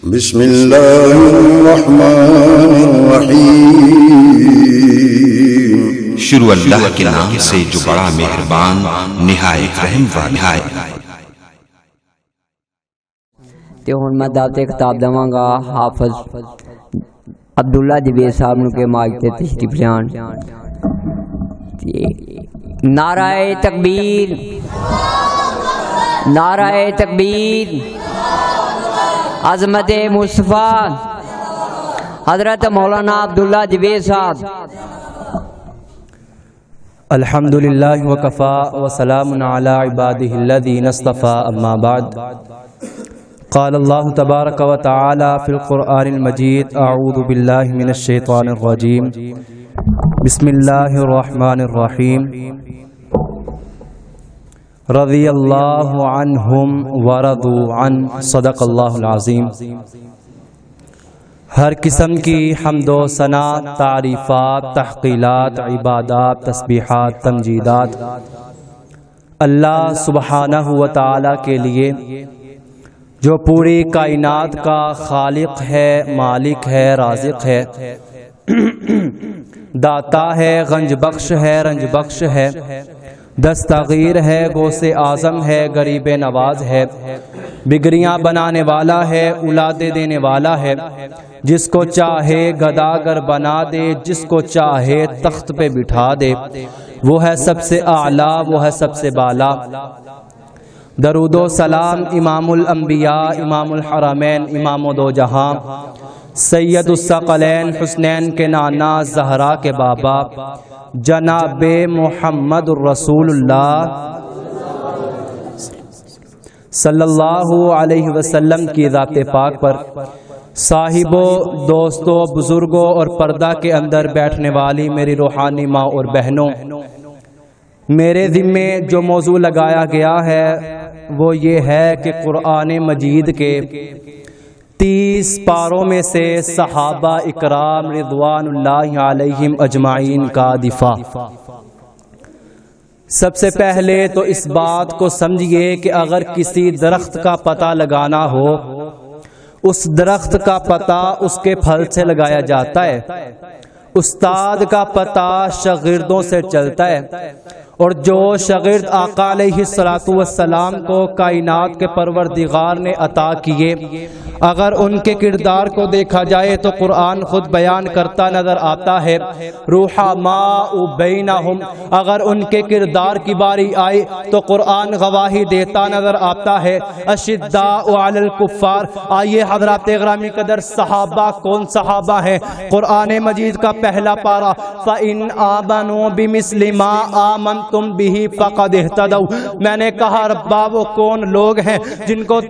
بسم اللہ الرحمن الرحیم۔ شروع اللہ کے نام سے جو بڑا مہربان نہایت رحم والا ہے۔ تے ہن میں دعوت خطاب دواں گا حافظ عبداللہ جبیر صاحب نو کے مائک تے تشریف جان۔ نعرہ تکبیر، نعرہ تکبیر، عظمت مصطفیٰ حضرت مولانا عبداللہ جبیر صاحب۔ الحمدللہ وکفا وسلام علی عبادہ الذین اصطفى، اما بعد، قال اللہ تبارک و تعالی فی القرآن المجید، اعوذ باللہ من الشیطان الرجیم، بسم اللہ الرحمن الرحیم، رضی اللہ عنہم ورضوا عنہ، صدق اللہ العظیم۔ ہر قسم کی حمد و ثنا، تعریفات، تحقیلات، عبادات، تسبیحات، تمجیدات اللہ سبحانہ و تعالی کے لیے جو پوری کائنات کا خالق ہے، مالک ہے، رازق ہے، داتا ہے، غنج بخش ہے، رنج بخش ہے، دستگیر ہے، غوث اعظم ہے، غریب نواز ہے، بگڑیاں بنانے والا ہے، اولادیں دینے والا ہے، جس کو چاہے گداگر بنا دے، جس کو چاہے تخت پہ بٹھا دے، وہ ہے سب سے اعلیٰ، وہ ہے سب سے بالا۔ درود و سلام امام الانبیاء، امام الحرمین، امام دو جہاں، سید الثقلین حسنین کے نانا، زہرا کے بابا، جناب محمد الرسول اللہ صلی اللہ علیہ وسلم کی ذات پاک پر، صاحبوں، دوستوں، بزرگوں اور پردہ کے اندر بیٹھنے والی میری روحانی ماں اور بہنوں، میرے ذمے جو موضوع لگایا گیا ہے وہ یہ ہے کہ قرآن مجید کے 30 پاروں میں سے صحابہ اکرام رضوان اللہ علیہم اجمعین کا دفاع۔ سب سے پہلے تو اس بات کو سمجھیے کہ اگر کسی درخت کا پتہ لگانا ہو، اس درخت کا پتہ اس کے پھل سے لگایا جاتا ہے، استاد کا پتہ شاگردوں سے چلتا ہے، اور جو شاگرد آقا علیہ السلام کو کائنات کے پروردگار نے عطا کیے، اگر ان کے کردار کو دیکھا جائے تو قرآن خود بیان کرتا نظر آتا ہے، رحماء بینہم، اگر ان کے کردار کی باری آئی تو قرآن گواہی دیتا نظر آتا ہے، اشداء علی الکفار۔ آئیے حضرات گرامی قدر، صحابہ کون صحابہ ہیں؟ قرآن مجید کا پہلا پارہ، فَإِنْ آمَنُوا بِمِثْلِ مَا آمَنْتُمْ بِهِ فَقَدِ اهْتَدَوْا۔ میں نے کہا ربا وہ کون لوگ ہیں جن کو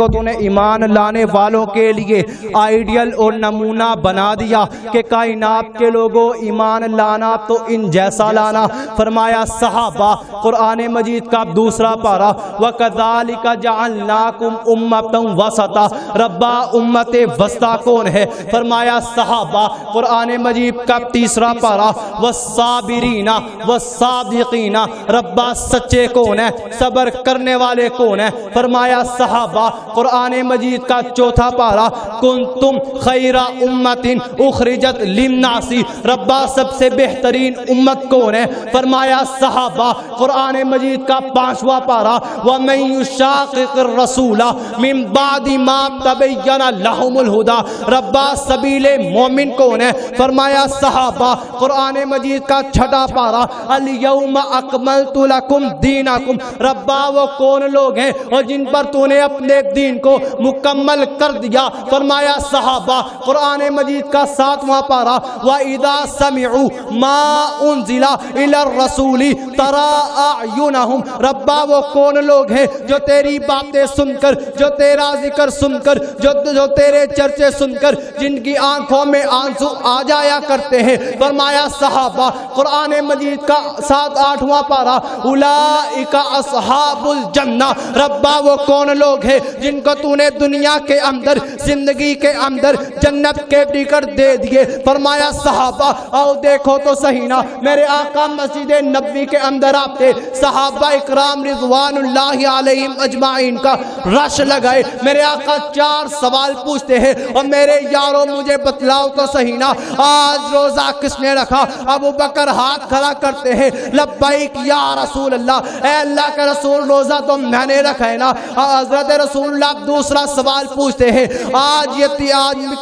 تو نے ایمان لانے والوں کے لیے آئیڈیل اور نمونہ بنا دیا کہ کائنات کے لوگوں ایمان لانا تو ان جیسا لانا۔ فرمایا صحابہ، قرآن مجید کا دوسرا پارہ، وَكَذَلِكَ جَعَلْنَاكُمْ أُمَّةً وَسَطًا۔ ربا امت وسطیٰ کون ہے؟ فرمایا صحابہ۔ قرآن مجید کا تیسرا پارہ، وَالصَّابِرِينَ وَالصَّادِقِينَ۔ ربا سچے کون ہیں؟ صبر کرنے والے کون ہیں؟ فرمایا صحابہ۔ قرآن مجید کا چوتھا پارہ، کنتم خیر امت اخرجت للناس۔ ربا سب سے بہترین امت کون ہے؟ فرمایا صحابہ۔ قرآن مجید کا پانچواں پارہ، ومن یشاقق الرسول من بعد ما تبین لهم الہدی۔ ربا سبیل مومن کون ہے؟ فرمایا صحابہ۔ قرآن مجید کا چھٹا پارہ، الیوم اکملت لکم دینکم۔ ربا وہ کون لوگ ہیں اور جن پر تو نے اپنے دین کو مکمل کر دیا؟ فرمایا صحابہ۔ قرآن مجید کا ساتواں پارہ، وَإِذَا سَمِعُوا مَا أُنزِلَ إِلَى الرَّسُولِ تَرَىٰ أَعْيُنَهُمْ۔ ربا وہ کون لوگ ہیں جو تیری باتیں سن کر، جو تیرا ذکر سن کر، جو تیرے چرچے سن کر جن کی آنکھوں میں آنسو آ جایا کرتے ہیں؟ فرمایا صحابہ۔ قرآن مجید کا 7-8واں پارہ اولئک اصحاب الجنہ، ربا وہ کون لوگ ہیں جن کو تو نے دنیا کے اندر زندگی کے اندر جنت کے ٹکٹ دے دیے۔ فرمایا صحابہ آؤ دیکھو تو صحیح نا، میرے آقا مسجد نبوی کے اندر آتے صحابہ اکرام رضوان اللہ علیہم اجمعین کا رش لگائے، میرے آقا 4 سوال پوچھتے ہیں اور میرے یاروں مجھے بتلاؤ تو صحیح نا آج روزہ کس نے رکھا؟ ابو بکر ہاتھ کھڑا کرتے ہیں لبیک یا رسول اللہ، اے اللہ کے رسول روزہ تو میں نے رکھا ہے نا۔ حضرت رسول اللہ دوسرا سوال پوچھتے ہیں آج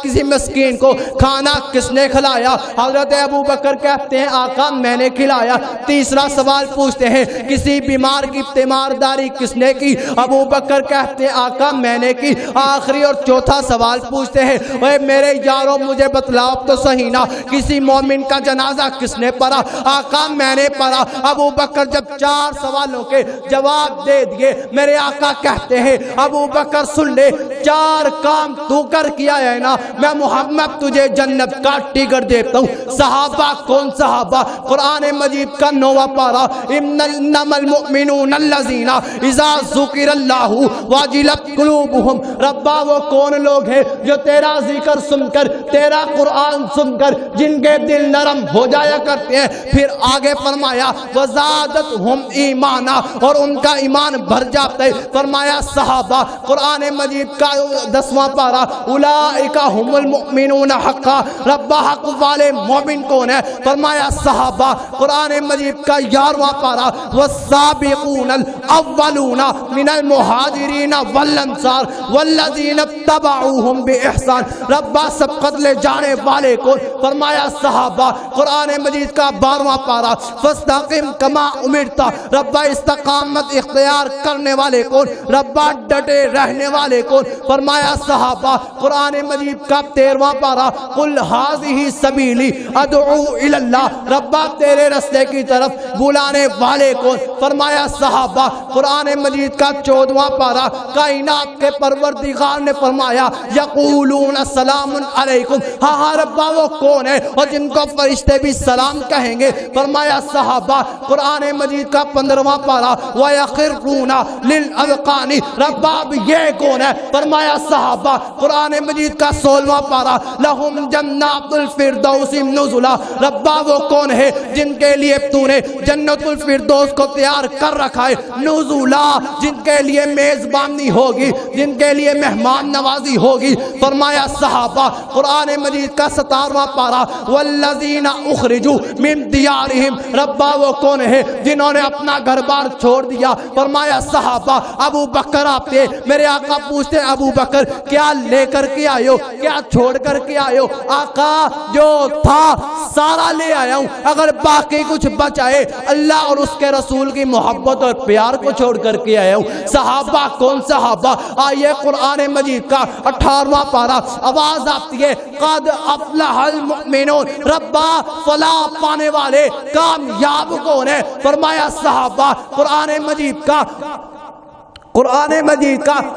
کسی مسکین کو کھانا کس نے کھلایا؟ حضرت ابو بکر کہتے ہیں آقا میں نے کھلایا۔ تیسرا سوال پوچھتے ہیں کسی بیمار کی تیمارداری کس نے کی؟ ابو بکر کہتے ہیں آقا میں نے کی۔ آخری اور چوتھا سوال پوچھتے ہیں اے میرے یاروں مجھے بتلاؤ تو صحیح نا کسی مومن کا جنازہ کس نے پڑھا؟ آقا میں نے پڑھا۔ ابو بکر جب 4 سوالوں کے جواب دے دیے میرے آقا کہتے ہیں ابو بکر سن لے 4 کام تو کر کیا ہے نا میں محمد تجھے جنت کا ٹکٹ دیتا ہوں۔ صحابہ کون صحابہ؟ قرآن مجید کا 9واں پارہ انما المؤمنون الذین اذا ذکر اللہ وجلت قلوبہم، ربا وہ کون لوگ ہیں جو تیرا ذکر سن کر تیرا قرآن سن کر جن کے دل نرم ہو جایا کرتے ہیں۔ پھر آگے فرمایا وزادتہم ایمانا، اور ان کا ایمان بھر جاتا ہے۔ فرمایا صحابہ قرآن مجید کا 10واں پارہ اولئک هم المؤمنون حقا، ربا حق والے مومن کون ہے؟ فرمایا صحابہ قرآن مجید کا 11واں پارہ والسابقون الاولون من المہاجرین والانصار والذین اتبعوہم باحسان، ربا سبقت لے جانے والے کون؟ فرمایا صحابہ قرآن مجید کا 12واں پارہ فاستقم کما امرتا، ربا استقامت اختیار کرنے والے کون؟ ربا ڈٹے رہنے والے کون؟ فرمایا صحابہ قرآن مجید کا 13واں پارہ قل ھذہ سبیلی ادعو الی اللہ، ربا تیرے رستے کی طرف بلانے والے کون؟ فرمایا صحابہ قرآن مجید کا 14واں پارہ کائنات کے پروردگار نے فرمایا یقولون السلام علیکم، ہاں ربا وہ کون ہے اور جن کو فرشتے بھی سلام کہیں گے؟ فرمایا صحابہ قرآن مجید کا 15واں پارہ وَيَخِرُّونَ لِلْأَذْقَانِ، ربا یہ کون ہے؟ فرمایا صحابہ قرآن مجید کا 16واں پارہ لَهُمْ جَنَّاتُ الْفِرْدَوْسِ نُزُلًا، ربا وہ کون ہے جن کے لیے تو نے جنت الفردوس کو تیار کر رکھا ہے، نزولا جن کے لیے میزبانی ہوگی جن کے لیے مہمان نوازی ہوگی۔ فرمایا صحابہ قرآن مجید کا 17واں پارہ والذین اخرجوا من دیارہم، ربا وہ کون ہے جنہوں نے اپنا گھر بار چھوڑ دیا؟ فرمایا صحابہ ابو بکر آتے میرے آقا پوچھتے ابو بکر کیا لے کر کے آئے ہو، کیا چھوڑ کر کے آئے ہو؟ آقا جو تھا سارا لے آیا ہوں، اگر باقی کچھ بچائے اللہ اور اس کے رسول کی محبت اور پیار کو چھوڑ کر کے آیا ہوں۔ صحابہ کون صحابہ؟ آئیے قرآن مجید کا 18واں پارہ آواز آتی ہے قد افلح المؤمنون، ربا فلاح پانے والے کامیاب کون ہے؟ فرمایا صحابہ قرآن مجید کا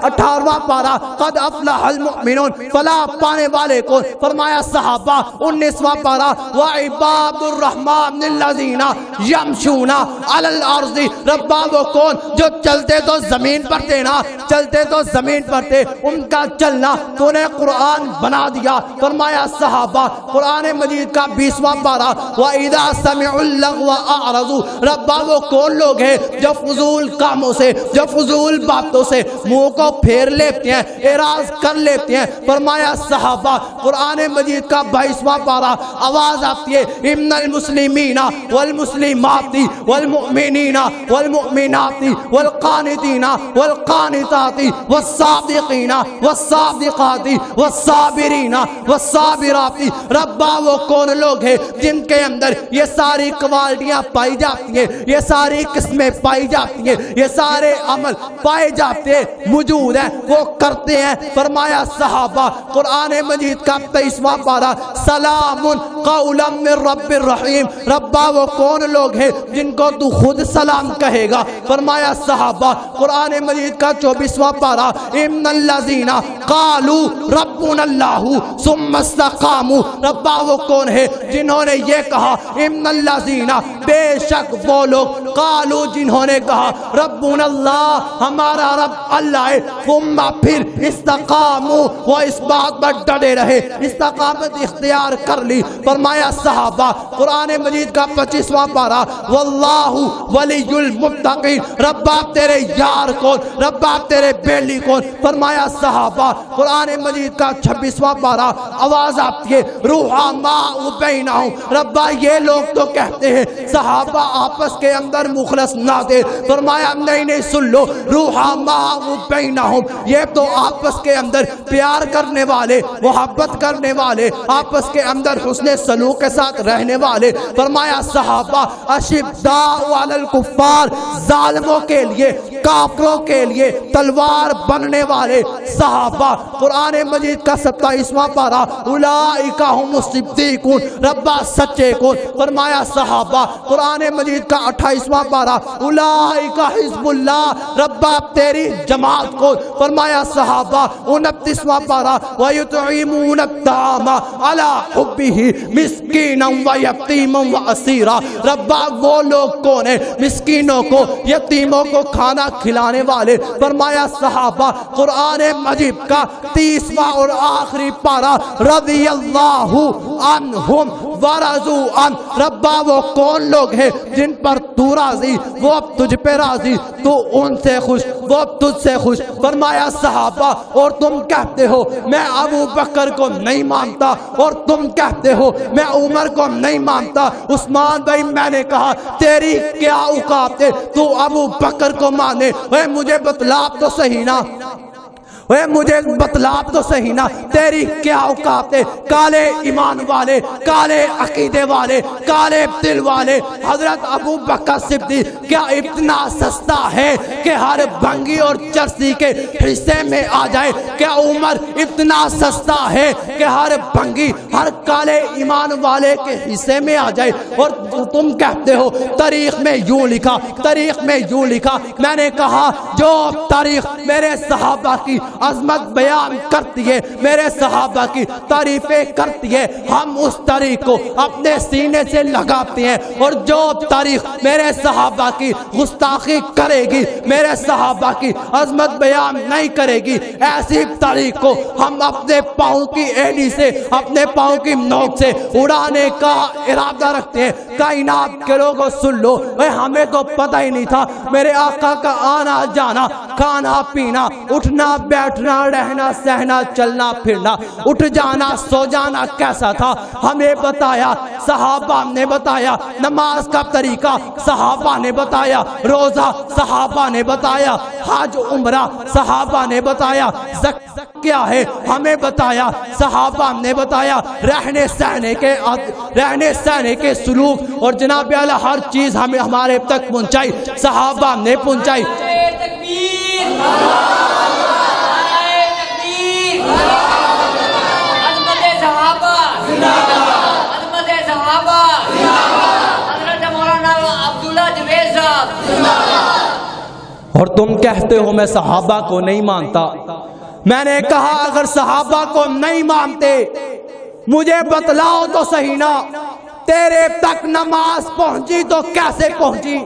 18واں پارہ قد افلح المؤمنون، فلاح پانے والے کون؟ فرمایا صحابہ 19واں پارہ وعباد الرحمن الذین یمشون علی الارض، ربا وہ کون جو چلتے تو زمین پر تھے نا، چلتے تو زمین پر تھے، ان کا چلنا تو نے قرآن بنا دیا۔ فرمایا صحابہ قرآن مجید کا 20واں پارہ وَإِذَا سَمِعُوا اللَّغْوَ أَعْرَضُوا، ربا وہ کون لوگ ہیں جو فضول کاموں سے جو فضول باتوں سے منہ کو پھیر لیتے ہیں، اعراض کر لیتے ہیں۔ فرمایا صحابہ قرآن مجید کا 22واں پارہ آواز آتی ہے ان المسلمین والمسلمات والمؤمنین والمؤمنات والقانتین والقانتات والصادقین والصادقات والصابرین والصابرات، ربا وہ کون لوگ ہیں جن کے اندر یہ ساری کوالٹیاں پائی جاتی ہیں، یہ ساری قسمیں پائی جاتی ہیں، یہ سارے عمل پائے جاتے موجود ہیں وہ کرتے ہیں. فرمایا صحابہ قرآن مجید کا 23واں پارہ سلام قولا من رب الرحیم. ربا وہ کون لوگ ہیں جن کو تو خود سلام کہے گا. فرمایا صحابہ قرآن مجید کا 24واں پارہ ان الذین قالوا ربنا اللہ ثم استقاموا. ربا وہ کون ہے جنہوں نے یہ کہا ان الذین بے شک وہ لوگ قالوا جنہوں نے کہا ربنا اللہ ہمارا رب اللہ ہے ثم پھر استقاموا وہ اس بات پر ڈٹے رہے استقامت اختیار کر لی. فرمایا صحابہ قرآن مجید کا 25واں پارہ واللہ ولی المتقین. ربا تیرے یار کون ربا تیرے بیلی کون. فرمایا صحابہ قرآن مجید کا 26واں پارہ آواز آتی ہے رحماء بینہم. ربا یہ لوگ تو کہتے ہیں صحابہ آپس کے اندر مخلص نہ تھے. فرمایا نہیں سن لو رحماء بینہم یہ تو آپس کے اندر پیار کرنے والے محبت کرنے والے آپس کے اندر حسن سلوک کے ساتھ رہنے والے. فرمایا صحابہ اشداء علی الکفار ظالموں کے لیے کافروں کے لیے تلوار بننے والے صحابہ. قرآن مجید کا 27واں پارہ اولئک هم الصدیقون. ربا سچے کون. فرمایا صحابہ قرآن مجید کا 28واں پارہ اولئک حزب اللہ. ربا تیری جماعت کون. فرمایا صحابہ 29واں پارہ وَيُطْعِمُونَ الطَّعَامَ عَلَى حُبِّهِ مِسْكِينًا وَيَتِيمًا وَأَسِيرًا. ربا وہ لوگ کون ہیں مسکینوں کو یتیموں کو کھانا کھلانے والے. فرمایا صحابہ قرآن مجید کا 30واں اور آخری پارہ رضی اللہ عنہم ورضوا عنہ. ربا وہ کون لوگ ہیں جن پر تو راضی وہ اب تجھ پہ راضی تو ان سے خوش وہ اب تجھ سے خوش. فرمایا صحابہ اور تم کہتے ہو میں ابو بکر کو نہیں مانتا اور تم کہتے ہو میں عمر کو نہیں مانتا. عثمان بھائی میں نے کہا تیری کیا اوقات ہے تو ابو بکر کو مانے. اے مجھے بتلا تو صحیح نا مجھے بتلا تو صحیح نا تیری کیا اوقات ہے. کالے ایمان والے کالے عقیدے والے کالے دل والے حضرت ابو بکر صدیق کیا اتنا سستا ہے کہ ہر بھنگی اور چرسی کے حصے میں آ جائے. کیا عمر اتنا سستا ہے کہ ہر بھنگی ہر کالے ایمان والے کے حصے میں آ جائے. اور تم کہتے ہو تاریخ میں یوں لکھا تاریخ میں یوں لکھا. میں نے کہا جو تاریخ میرے صحابہ کی عظمت بیان کرتی ہے میرے صحابہ کی تعریفیں کرتی ہے ہم اس تاریخ کو اپنے سینے سے لگاتے ہیں. اور جو تاریخ میرے صحابہ کی گستاخی کرے گی میرے صحابہ کی عظمت بیان نہیں کرے گی ایسی تاریخ کو ہم اپنے پاؤں کی ایڑی سے اپنے پاؤں کی نوک سے اڑانے کا ارادہ رکھتے ہیں. کائنات کے لوگوں سن لو ہمیں تو پتہ ہی نہیں تھا میرے آقا کا آنا جانا کھانا پینا اٹھنا بیٹھنا رہنا سہنا چلنا پھرنا اٹھ جانا سو جانا کیسا تھا. ہمیں بتایا صحابہ نے بتایا نماز کا طریقہ صحابہ نے بتایا روزہ صحابہ نے بتایا حج عمرہ صحابہ نے بتایا زکات کیا ہے ہمیں بتایا صحابہ نے بتایا رہنے سہنے کے سلوک اور جناب اعلیٰ ہر چیز ہمیں ہمارے تک پہنچائی صحابہ نے پہنچائی. اور تم کہتے ہو میں صحابہ کو نہیں مانتا. میں نے کہا اگر صحابہ کو نہیں مانتے مجھے بتلاؤ تو صحیح نا تیرے تک نماز پہنچی تو کیسے پہنچی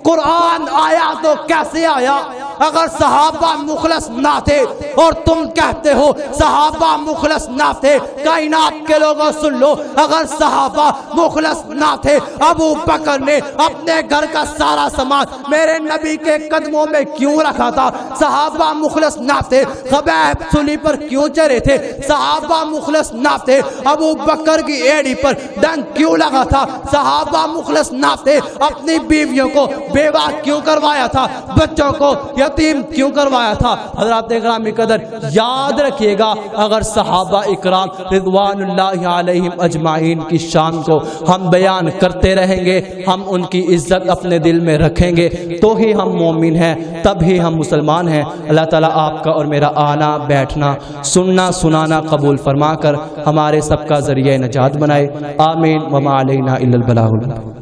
قرآن آیا تو کیسے آیا. اگر صحابہ مخلص نہ تھے اور تم کہتے ہو صحابہ مخلص نہ تھے کائنات کے لوگوں سن لو اگر صحابہ مخلص نہ تھے ابو بکر نے اپنے گھر کا سارا سامان میرے نبی کے قدموں میں کیوں رکھا تھا. صحابہ مخلص نہ تھے خبیب سلی پر کیوں چڑھے تھے. صحابہ مخلص نہ تھے ابو بکر کی ایڑی پر ڈنگ کیوں لگا تھا. صحابہ مخلص نہ تھے اپنی بیویوں کو بیوہ کیوں کروایا تھا. بچوں کو یتیم کیوں کروایا تھا؟ حضرات اکرام قدر یاد رکھیے گا، اگر صحابہ اکرام رضوان اللہ علیہم اجمعین کی شان کو ہم بیان کرتے رہیں گے، ہم ان کی عزت اپنے دل میں رکھیں گے، تو ہی ہم مومن ہیں، تب ہی ہم مسلمان ہیں۔ اللہ تعالیٰ آپ کا اور میرا آنا بیٹھنا سننا سنانا قبول فرما کر ہمارے سب کا ذریعہ نجات بنائے، آمین۔ وما علینا الا البلاغ۔